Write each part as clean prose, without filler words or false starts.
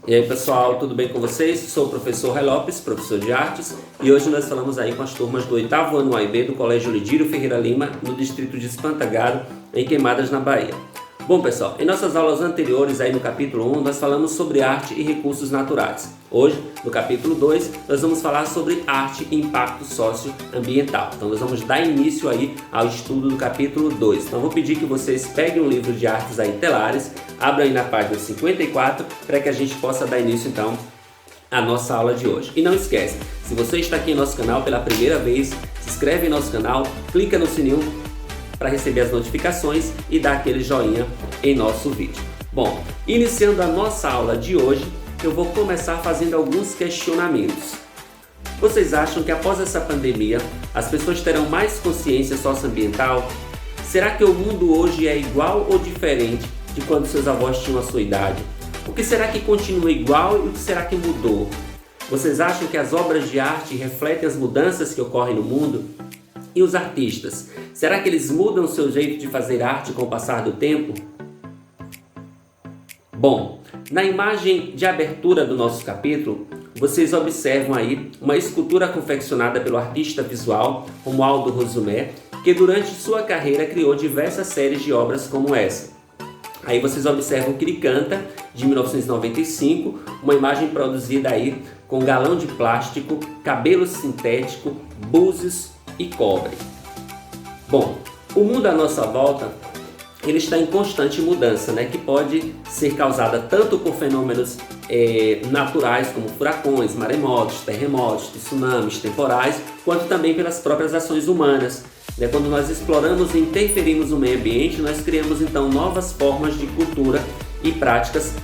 E aí pessoal, tudo bem com vocês? Sou o professor Ray Lopes, professor de artes, e hoje nós falamos aí com as turmas do 8º ano AIB do Colégio Lidírio Ferreira Lima, no distrito de Espantagaro, em Queimadas, na Bahia. Bom pessoal, em nossas aulas anteriores aí no capítulo 1, nós falamos sobre arte e recursos naturais. Hoje, no capítulo 2, nós vamos falar sobre arte e impacto socioambiental. Então nós vamos dar início aí ao estudo do capítulo 2. Então eu vou pedir que vocês peguem um livro de artes aí telares, abram aí na página 54, para que a gente possa dar início então à nossa aula de hoje. E não esquece, se você está aqui em nosso canal pela primeira vez, se inscreve em nosso canal, clica no sininho para receber as notificações e dar aquele joinha em nosso vídeo. Bom, iniciando a nossa aula de hoje, eu vou começar fazendo alguns questionamentos. Vocês acham que após essa pandemia, as pessoas terão mais consciência socioambiental? Será que o mundo hoje é igual ou diferente de quando seus avós tinham a sua idade? O que será que continua igual e o que será que mudou? Vocês acham que as obras de arte refletem as mudanças que ocorrem no mundo? E os artistas? Será que eles mudam o seu jeito de fazer arte com o passar do tempo? Bom, na imagem de abertura do nosso capítulo, vocês observam aí uma escultura confeccionada pelo artista visual Romualdo Rosumé, que durante sua carreira criou diversas séries de obras como essa. Aí vocês observam que ele canta, de 1995, uma imagem produzida aí com galão de plástico, cabelo sintético, búzios e cobre. Bom, o mundo à nossa volta, ele está em constante mudança, né? Que pode ser causada tanto por fenômenos naturais como furacões, maremotos, terremotos, tsunamis, temporais, quanto também pelas próprias ações humanas. Né? Quando nós exploramos e interferimos no meio ambiente, nós criamos então novas formas de cultura e práticas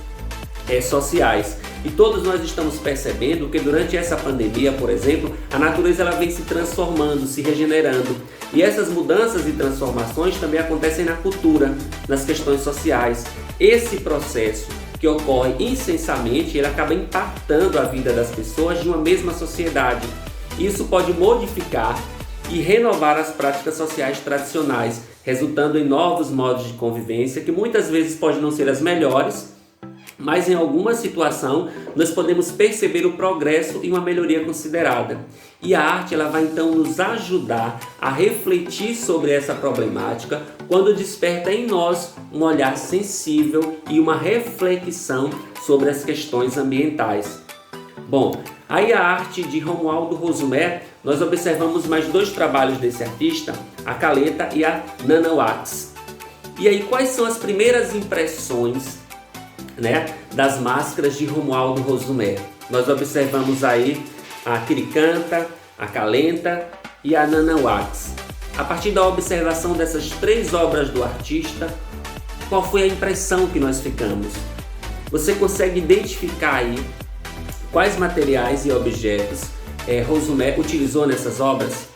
sociais. E todos nós estamos percebendo que durante essa pandemia, por exemplo, a natureza ela vem se transformando, se regenerando. E essas mudanças e transformações também acontecem na cultura, nas questões sociais. Esse processo que ocorre incessantemente, ele acaba impactando a vida das pessoas de uma mesma sociedade. Isso pode modificar e renovar as práticas sociais tradicionais, resultando em novos modos de convivência que muitas vezes podem não ser as melhores, mas em alguma situação nós podemos perceber o progresso e uma melhoria considerada. E a arte ela vai então nos ajudar a refletir sobre essa problemática quando desperta em nós um olhar sensível e uma reflexão sobre as questões ambientais. Bom, aí a arte de Romualdo Rosumé, nós observamos mais dois trabalhos desse artista, a Caleta e a Nanauax. E aí quais são as primeiras impressões das máscaras de Romualdo Rosumé? Nós observamos aí a Kirikanta, a Calenta e a Nanauax. A partir da observação dessas três obras do artista, qual foi a impressão que nós ficamos? Você consegue identificar aí quais materiais e objetos Rosumé utilizou nessas obras?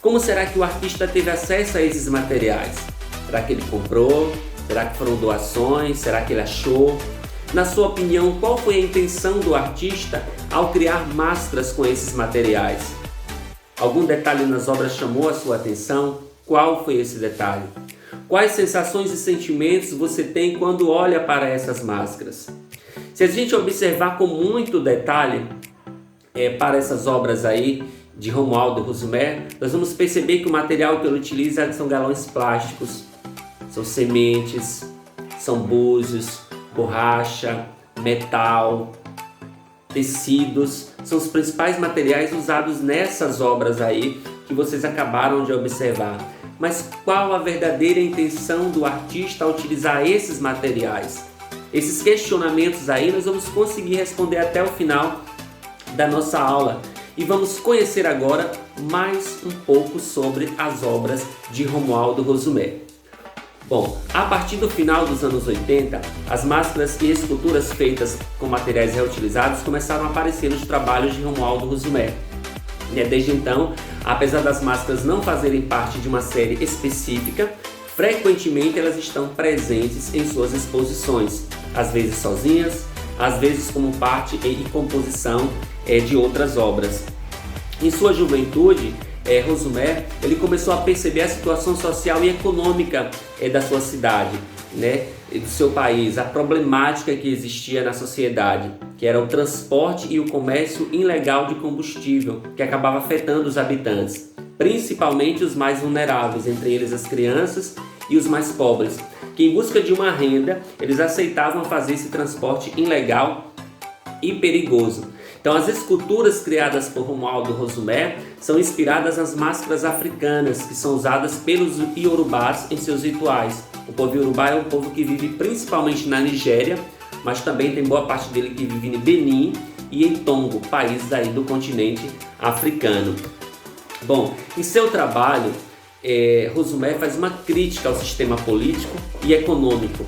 Como será que o artista teve acesso a esses materiais? Será que ele comprou? Será que foram doações? Será que ele achou? Na sua opinião, qual foi a intenção do artista ao criar máscaras com esses materiais? Algum detalhe nas obras chamou a sua atenção? Qual foi esse detalhe? Quais sensações e sentimentos você tem quando olha para essas máscaras? Se a gente observar com muito detalhe para essas obras aí de Romualdo Rosumé, nós vamos perceber que o material que ele utiliza são galões plásticos, são sementes, são búzios, borracha, metal, tecidos. São os principais materiais usados nessas obras aí que vocês acabaram de observar. Mas qual a verdadeira intenção do artista ao utilizar esses materiais? Esses questionamentos aí nós vamos conseguir responder até o final da nossa aula. E vamos conhecer agora mais um pouco sobre as obras de Romualdo Rosumé. Bom, a partir do final dos anos 80, as máscaras e esculturas feitas com materiais reutilizados começaram a aparecer nos trabalhos de Romualdo Rosumé. Desde então, apesar das máscaras não fazerem parte de uma série específica, frequentemente elas estão presentes em suas exposições, às vezes sozinhas, às vezes como parte e composição de outras obras. Em sua juventude, Rosumé, ele começou a perceber a situação social e econômica da sua cidade, né, do seu país, a problemática que existia na sociedade, que era o transporte e o comércio ilegal de combustível, que acabava afetando os habitantes, principalmente os mais vulneráveis, entre eles as crianças e os mais pobres, que em busca de uma renda, eles aceitavam fazer esse transporte ilegal e perigoso. Então, as esculturas criadas por Romualdo Rosumé são inspiradas nas máscaras africanas que são usadas pelos iorubás em seus rituais. O povo iorubá é um povo que vive principalmente na Nigéria, mas também tem boa parte dele que vive em Benin e em Togo, países aí do continente africano. Bom, em seu trabalho, Rosumé faz uma crítica ao sistema político e econômico,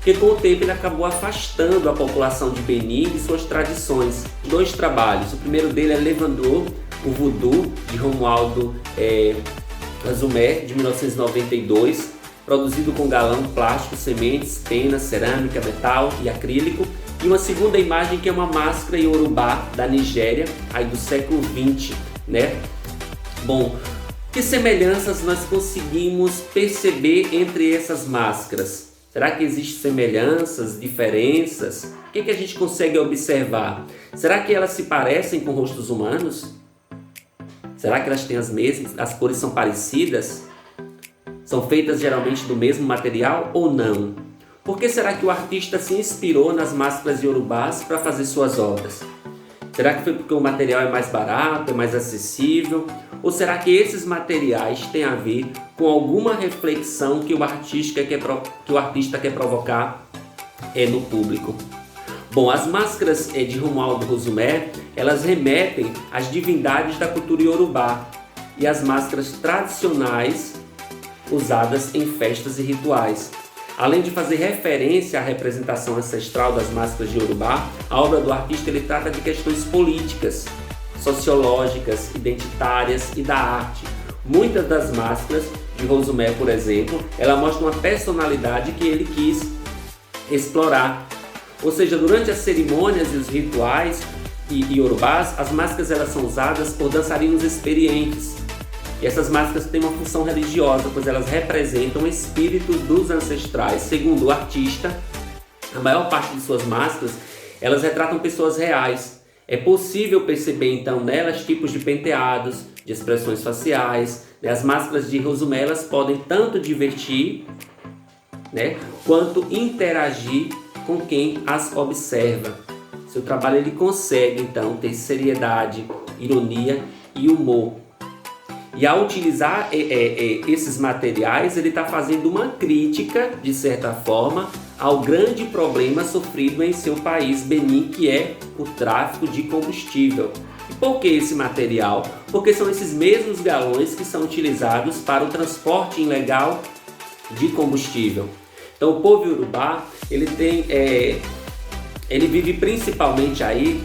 que com o tempo ele acabou afastando a população de Benin de suas tradições. 2 trabalhos, o primeiro dele é Levandou, o Voodoo, de Romualdo Rosumé, de 1992, produzido com galão, plástico, sementes, pena, cerâmica, metal e acrílico. E uma segunda imagem que é uma máscara iorubá da Nigéria, aí do século XX, né? Bom, que semelhanças nós conseguimos perceber entre essas máscaras? Será que existem semelhanças, diferenças? O que a gente consegue observar? Será que elas se parecem com rostos humanos? Será que elas têm as mesmas? As cores são parecidas? São feitas geralmente do mesmo material ou não? Por que será que o artista se inspirou nas máscaras iorubás para fazer suas obras? Será que foi porque o material é mais barato, é mais acessível? Ou será que esses materiais têm a ver com alguma reflexão que o artista quer provocar no público? Bom, as máscaras de Romualdo Rosumé, elas remetem às divindades da cultura iorubá e às máscaras tradicionais usadas em festas e rituais. Além de fazer referência à representação ancestral das máscaras de Iorubá, a obra do artista ele trata de questões políticas, sociológicas, identitárias e da arte. Muitas das máscaras de Rosumé, por exemplo, ela mostra uma personalidade que ele quis explorar. Ou seja, durante as cerimônias e os rituais iorubás, as máscaras elas são usadas por dançarinos experientes. E essas máscaras têm uma função religiosa, pois elas representam o espírito dos ancestrais. Segundo o artista, a maior parte de suas máscaras, elas retratam pessoas reais. É possível perceber então nelas tipos de penteados, de expressões faciais. As máscaras de Rosumé elas podem tanto divertir, quanto interagir com quem as observa. Seu trabalho ele consegue então ter seriedade, ironia e humor. E ao utilizar esses materiais, ele está fazendo uma crítica, de certa forma, ao grande problema sofrido em seu país, Benin, que é o tráfico de combustível. E por que esse material? Porque são esses mesmos galões que são utilizados para o transporte ilegal de combustível. Então o povo iorubá, ele vive principalmente aí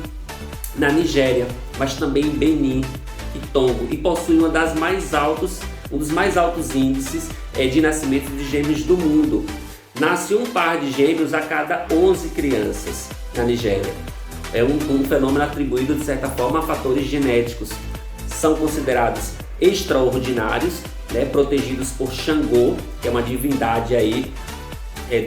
na Nigéria, mas também em Benin e Togo, e possui um dos mais altos índices de nascimento de gêmeos do mundo. Nasce um par de gêmeos a cada 11 crianças na Nigéria. É um fenômeno atribuído, de certa forma, a fatores genéticos. São considerados extraordinários, protegidos por Xangô, que é uma divindade aí,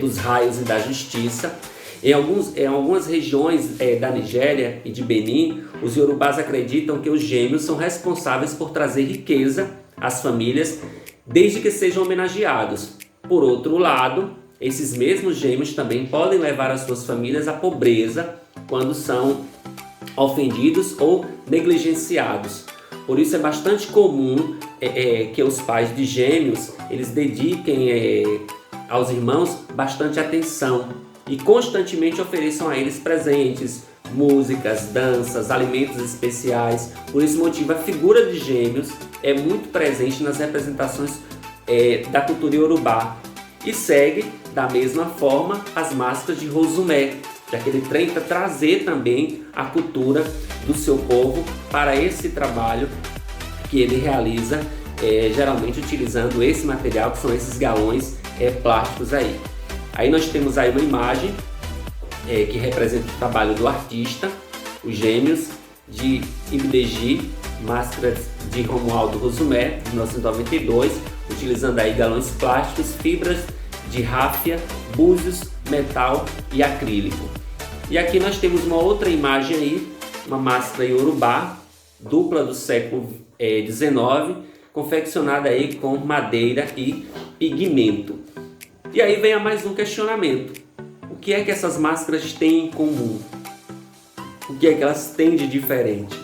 dos raios e da justiça. Em algumas regiões da Nigéria e de Benin, os iorubás acreditam que os gêmeos são responsáveis por trazer riqueza às famílias, desde que sejam homenageados. Por outro lado, esses mesmos gêmeos também podem levar as suas famílias à pobreza quando são ofendidos ou negligenciados. Por isso é bastante comum que os pais de gêmeos eles dediquem aos irmãos bastante atenção e constantemente ofereçam a eles presentes, músicas, danças, alimentos especiais. Por esse motivo, a figura de gêmeos é muito presente nas representações da cultura iorubá e segue da mesma forma as máscaras de Rosumé, já que ele tenta trazer também a cultura do seu povo para esse trabalho que ele realiza, geralmente utilizando esse material, que são esses galões plásticos aí. Aí nós temos aí uma imagem que representa o trabalho do artista, os gêmeos de Ibdeji, máscaras de Romualdo Rosumé, de 1992, utilizando aí galões plásticos, fibras de ráfia, búzios, metal e acrílico. E aqui nós temos uma outra imagem aí, uma máscara iorubá, dupla do século XIX, confeccionada aí com madeira e pigmento. E aí vem mais um questionamento. O que é que essas máscaras têm em comum? O que é que elas têm de diferente?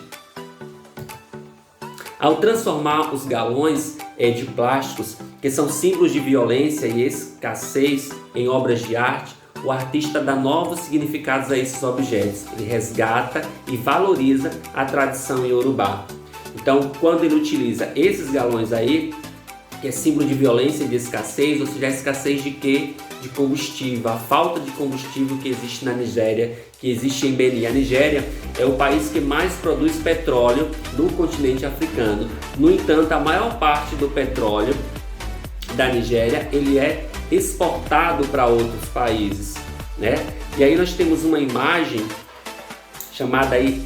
Ao transformar os galões de plásticos, que são símbolos de violência e escassez, em obras de arte, o artista dá novos significados a esses objetos. Ele resgata e valoriza a tradição iorubá. Então, quando ele utiliza esses galões aí, que é símbolo de violência e de escassez, ou seja, a escassez de quê? De combustível, a falta de combustível que existe na Nigéria, que existe em Benin. A Nigéria é o país que mais produz petróleo no continente africano. No entanto, a maior parte do petróleo da Nigéria, ele é exportado para outros países, né? E aí nós temos uma imagem chamada aí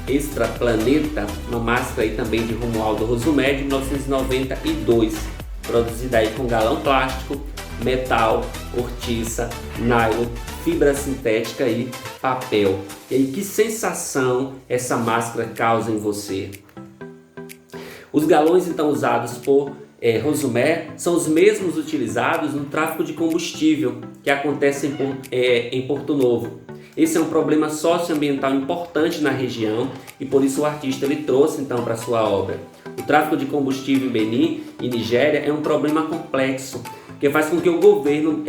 Extraplaneta, uma máscara aí também de Romualdo Rosumé, de 1992, produzida aí com galão plástico, metal, cortiça, nylon, fibra sintética e papel. E aí, que sensação essa máscara causa em você? Os galões então usados por Rosumé são os mesmos utilizados no tráfico de combustível que acontece em Porto Novo. Esse é um problema socioambiental importante na região e por isso o artista ele trouxe então para sua obra. O tráfico de combustível em Benin e Nigéria é um problema complexo que faz com que o governo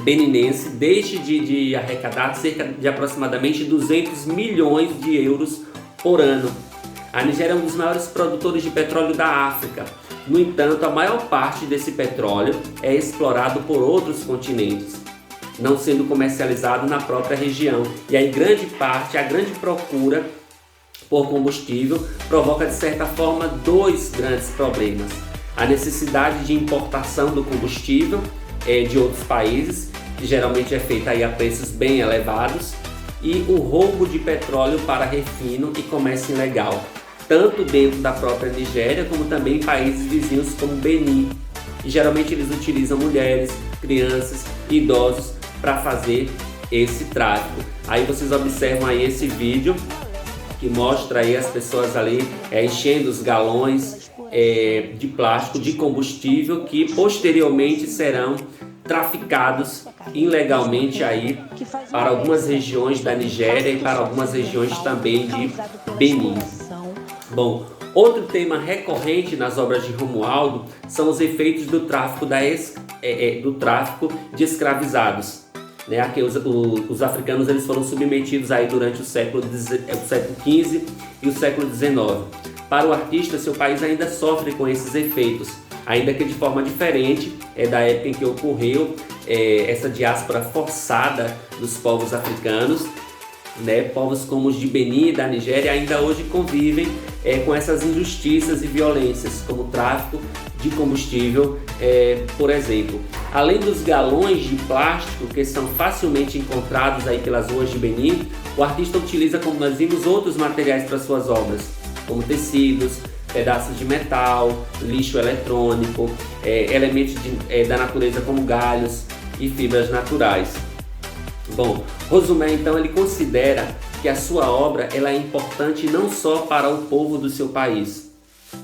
beninense deixe de arrecadar cerca de aproximadamente 200 milhões de euros por ano. A Nigéria é um dos maiores produtores de petróleo da África. No entanto, a maior parte desse petróleo é explorado por outros continentes, não sendo comercializado na própria região. E aí a grande procura por combustível provoca de certa forma dois grandes problemas. A necessidade de importação do combustível de outros países, que geralmente é feita aí a preços bem elevados, e o roubo de petróleo para refino e comércio ilegal, tanto dentro da própria Nigéria como também em países vizinhos como Benin. E geralmente eles utilizam mulheres, crianças e idosos para fazer esse tráfico. Aí vocês observam aí esse vídeo que mostra aí as pessoas ali enchendo os galões de plástico de combustível que posteriormente serão traficados ilegalmente aí para algumas regiões da Nigéria e para algumas regiões também de Benin. Bom, outro tema recorrente nas obras de Romualdo são os efeitos do tráfico de escravizados. Aqui os africanos eles foram submetidos aí durante o século XV e o século XIX. Para o artista, seu país ainda sofre com esses efeitos, ainda que de forma diferente da época em que ocorreu essa diáspora forçada dos povos africanos. Povos como os de Benin e da Nigéria ainda hoje convivem com essas injustiças e violências, como o tráfico de combustível, por exemplo. Além dos galões de plástico que são facilmente encontrados aí pelas ruas de Benin, o artista utiliza, como nós vimos, outros materiais para suas obras, como tecidos, pedaços de metal, lixo eletrônico, elementos da natureza como galhos e fibras naturais. Bom, Rosumé então ele considera que a sua obra ela é importante não só para o povo do seu país,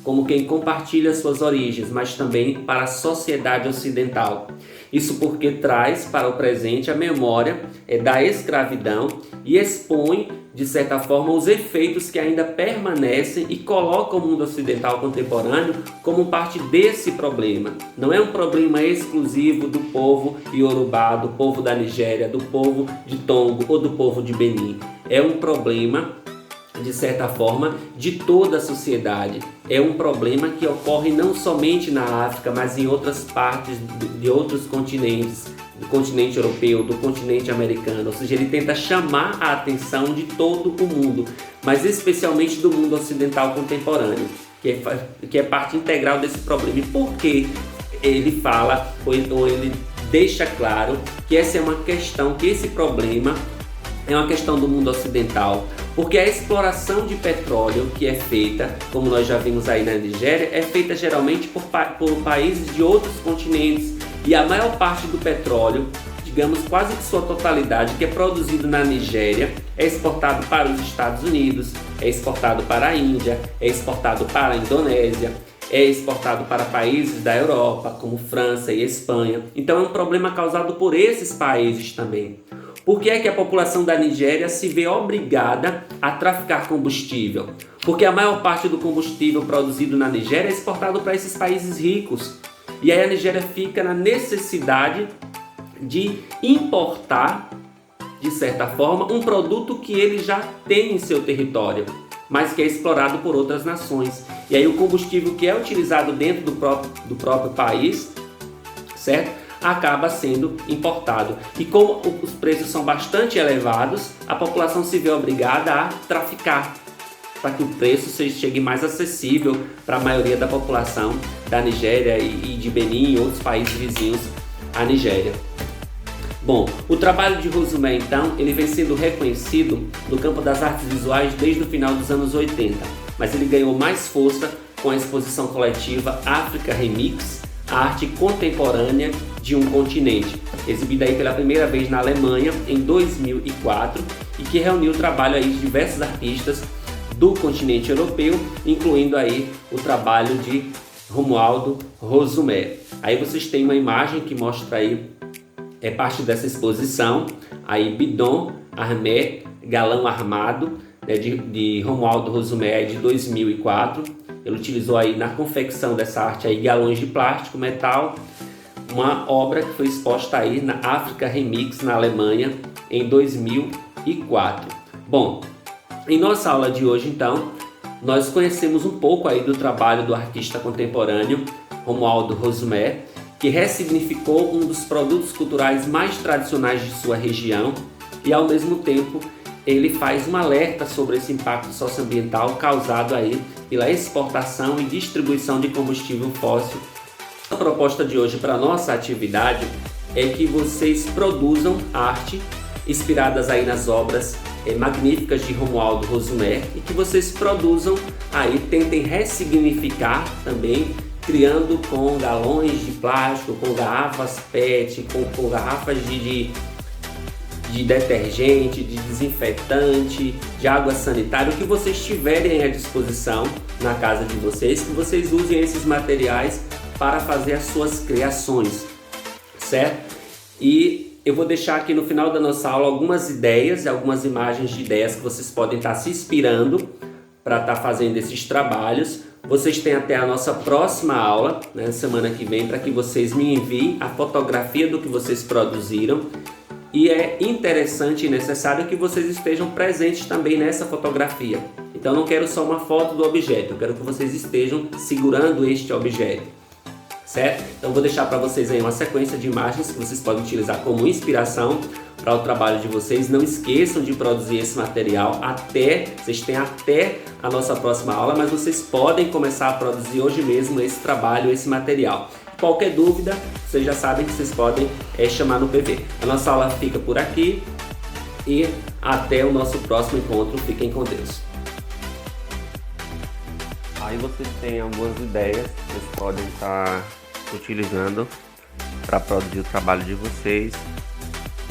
como quem compartilha suas origens, mas também para a sociedade ocidental. Isso porque traz para o presente a memória da escravidão e expõe, de certa forma, os efeitos que ainda permanecem e coloca o mundo ocidental contemporâneo como parte desse problema. Não é um problema exclusivo do povo iorubá, do povo da Nigéria, do povo de Tongo ou do povo de Benin. É um problema, de certa forma, de toda a sociedade. É um problema que ocorre não somente na África, mas em outras partes de outros continentes, do continente europeu, do continente americano. Ou seja, ele tenta chamar a atenção de todo o mundo, mas especialmente do mundo ocidental contemporâneo, que é parte integral desse problema. E por que ele fala, ou ele deixa claro que essa é uma questão, que esse problema é uma questão do mundo ocidental, porque a exploração de petróleo que é feita, como nós já vimos aí na Nigéria, é feita geralmente por países de outros continentes, e a maior parte do petróleo, digamos quase que sua totalidade, que é produzido na Nigéria, é exportado para os Estados Unidos, é exportado para a Índia, é exportado para a Indonésia, é exportado para países da Europa, como França e Espanha. Então é um problema causado por esses países também. Por que é que a população da Nigéria se vê obrigada a traficar combustível? Porque a maior parte do combustível produzido na Nigéria é exportado para esses países ricos. E aí a Nigéria fica na necessidade de importar, de certa forma, um produto que ele já tem em seu território, mas que é explorado por outras nações. E aí o combustível que é utilizado dentro do próprio país, certo? Acaba sendo importado. E como os preços são bastante elevados, a população se vê obrigada a traficar, para que o preço chegue mais acessível para a maioria da população da Nigéria e de Benin e outros países vizinhos à Nigéria. Bom, o trabalho de Rosumé, então, ele vem sendo reconhecido no campo das artes visuais desde o final dos anos 80, mas ele ganhou mais força com a exposição coletiva África Remix, a arte contemporânea de um continente, exibida aí pela primeira vez na Alemanha em 2004 e que reuniu o trabalho aí de diversos artistas do continente europeu, incluindo aí o trabalho de Romualdo Rosumé. Aí vocês têm uma imagem que mostra aí parte dessa exposição, aí Bidon, Armé, Galão Armado, né, de Romualdo Rosumé de 2004. Ele utilizou aí na confecção dessa arte aí galões de plástico, metal, uma obra que foi exposta aí na África Remix, na Alemanha, em 2004. Bom, em nossa aula de hoje, então, nós conhecemos um pouco aí do trabalho do artista contemporâneo Romualdo Rosumé, que ressignificou um dos produtos culturais mais tradicionais de sua região e, ao mesmo tempo, ele faz um alerta sobre esse impacto socioambiental causado aí pela exportação e distribuição de combustível fóssil. A proposta de hoje para a nossa atividade é que vocês produzam arte inspiradas aí nas obras magníficas de Romualdo Rosumé e que vocês produzam aí, tentem ressignificar também, criando com galões de plástico, com garrafas PET, com garrafas de detergente, de desinfetante, de água sanitária, o que vocês tiverem à disposição na casa de vocês, que vocês usem esses materiais para fazer as suas criações, certo? E eu vou deixar aqui no final da nossa aula algumas ideias e algumas imagens de ideias que vocês podem estar se inspirando para estar fazendo esses trabalhos. Vocês têm até a nossa próxima aula, né, semana que vem, para que vocês me enviem a fotografia do que vocês produziram. E é interessante e necessário que vocês estejam presentes também nessa fotografia. Então não quero só uma foto do objeto, eu quero que vocês estejam segurando este objeto, certo? Então vou deixar para vocês aí uma sequência de imagens que vocês podem utilizar como inspiração para o trabalho de vocês. Não esqueçam de produzir esse material vocês têm até a nossa próxima aula, mas vocês podem começar a produzir hoje mesmo esse trabalho, esse material. Qualquer dúvida, vocês já sabem que vocês podem chamar no PV. A nossa aula fica por aqui e até o nosso próximo encontro. Fiquem com Deus. Aí vocês têm algumas ideias que vocês podem estar utilizando para produzir o trabalho de vocês.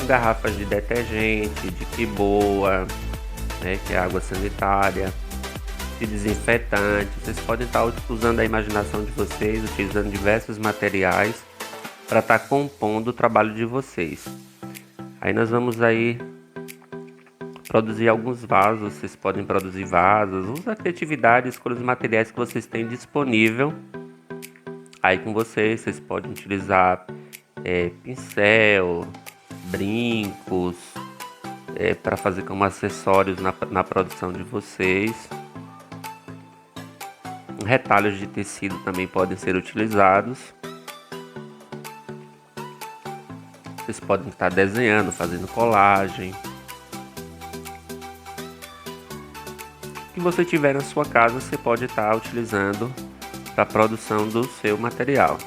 Garrafas de detergente, de quiboa, né, que é água sanitária, de desinfetante. Vocês podem estar usando a imaginação de vocês, utilizando diversos materiais para estar compondo o trabalho de vocês. Aí nós vamos aí produzir alguns vasos. Vocês podem produzir vasos, use a criatividade, escolha os materiais que vocês têm disponível aí com vocês. Vocês podem utilizar pincel, brincos, para fazer como acessórios na produção de vocês. Retalhos de tecido também podem ser utilizados. Vocês podem estar desenhando, fazendo colagem. O que você tiver na sua casa, você pode estar utilizando para a produção do seu material.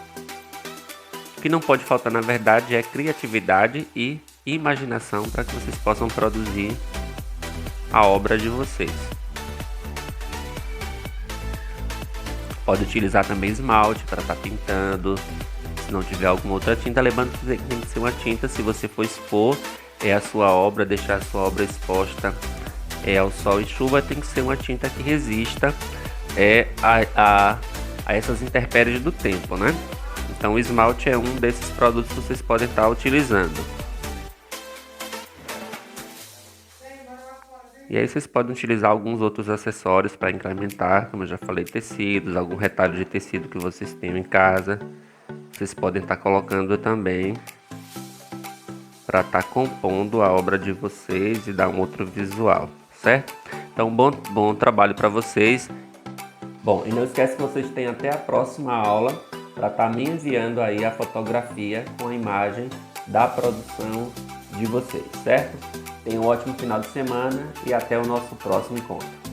O que não pode faltar, na verdade, é criatividade e imaginação para que vocês possam produzir a obra de vocês. Pode utilizar também esmalte para estar pintando. Se não tiver alguma outra tinta, lembrando que tem que ser uma tinta, se você for expor a sua obra, deixar a sua obra exposta ao sol e chuva, tem que ser uma tinta que resista a essas intempéries do tempo, né? Então o esmalte é um desses produtos que vocês podem estar utilizando. E aí vocês podem utilizar alguns outros acessórios para incrementar, como eu já falei, tecidos, algum retalho de tecido que vocês tenham em casa. Vocês podem estar colocando também para estar compondo a obra de vocês e dar um outro visual, certo? Então bom trabalho para vocês. Bom, e não esquece que vocês têm até a próxima aula para estar me enviando aí a fotografia com a imagem da produção de vocês, certo? Tenham um ótimo final de semana e até o nosso próximo encontro.